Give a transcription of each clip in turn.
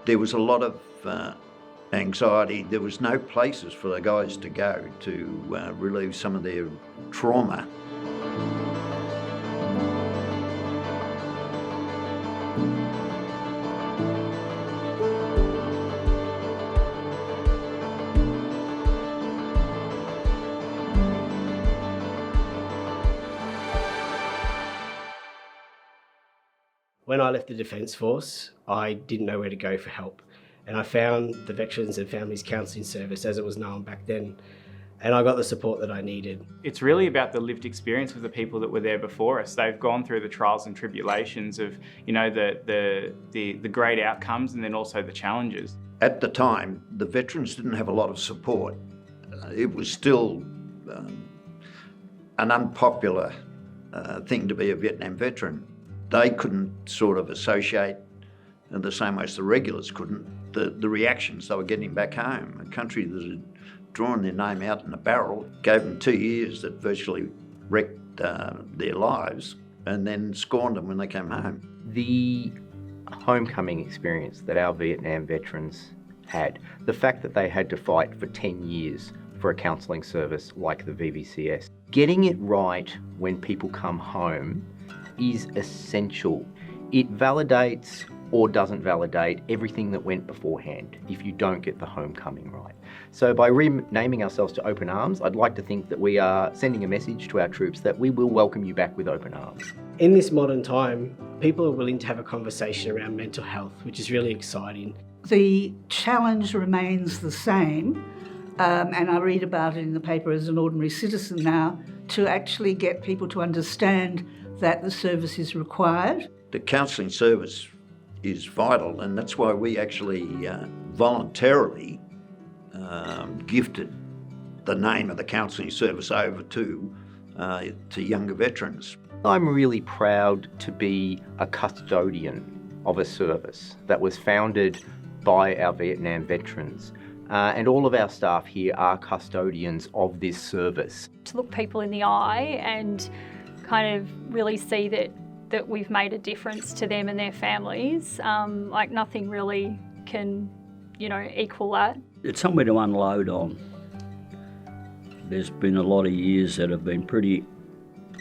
There was a lot of anxiety. There was no places for the guys to go to relieve some of their trauma. When I left the Defence Force, I didn't know where to go for help. And I found the Veterans and Families Counselling Service, as it was known back then, and I got the support that I needed. It's really about the lived experience of the people that were there before us. They've gone through the trials and tribulations of, you know, the great outcomes and then also the challenges. At the time, the veterans didn't have a lot of support. It was still an unpopular thing to be a Vietnam veteran. They couldn't sort of associate, in the same way as the regulars couldn't, the reactions they were getting back home. A country that had drawn their name out in a barrel, gave them 2 years that virtually wrecked their lives, and then scorned them when they came home. The homecoming experience that our Vietnam veterans had, the fact that they had to fight for 10 years for a counselling service like the VVCS, getting it right when people come home is essential. It validates or doesn't validate everything that went beforehand if you don't get the homecoming right. So by renaming ourselves to Open Arms, I'd like to think that we are sending a message to our troops that we will welcome you back with open arms. In this modern time, people are willing to have a conversation around mental health, which is really exciting. The challenge remains the same, and I read about it in the paper as an ordinary citizen now, to actually get people to understand that the service is required. The counselling service is vital, and that's why we actually voluntarily gifted the name of the counselling service over to younger veterans. I'm really proud to be a custodian of a service that was founded by our Vietnam veterans. And all of our staff here are custodians of this service. To look people in the eye and kind of really see that we've made a difference to them and their families, like nothing really can, equal that. It's somewhere to unload on. There's been a lot of years that have been pretty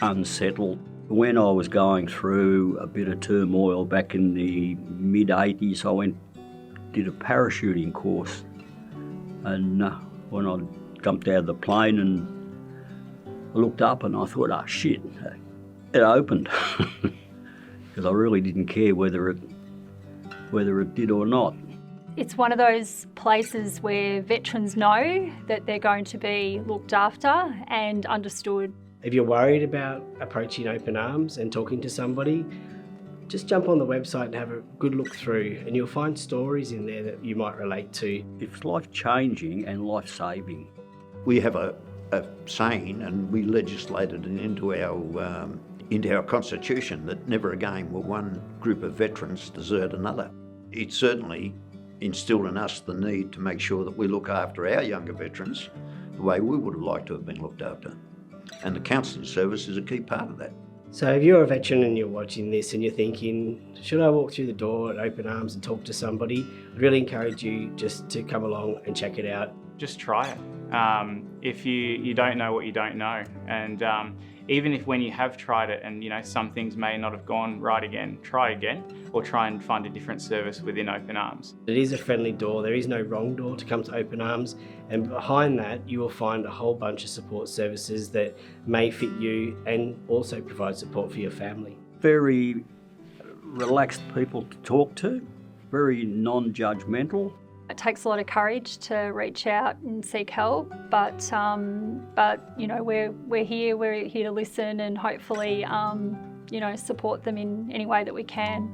unsettled. When I was going through a bit of turmoil back in the mid-80s, did a parachuting course. And when I jumped out of the plane and I looked up and I thought, oh shit, it opened. Because I really didn't care whether it did or not. It's one of those places where veterans know that they're going to be looked after and understood. If you're worried about approaching Open Arms and talking to somebody, just jump on the website and have a good look through, and you'll find stories in there that you might relate to. It's life-changing and life-saving. We have a saying, and we legislated it into our constitution, that never again will one group of veterans desert another. It certainly instilled in us the need to make sure that we look after our younger veterans the way we would have liked to have been looked after. And the counselling service is a key part of that. So if you're a veteran and you're watching this and you're thinking, should I walk through the door at Open Arms and talk to somebody? I'd really encourage you just to come along and check it out. Just try it. If you don't know what you don't know, and even if when you have tried it and some things may not have gone right again, try again, or try and find a different service within Open Arms. It is a friendly door. There is no wrong door to come to Open Arms, and behind that you will find a whole bunch of support services that may fit you and also provide support for your family. Very relaxed people to talk to, very non-judgmental. It takes a lot of courage to reach out and seek help, but we're here to listen and hopefully support them in any way that we can.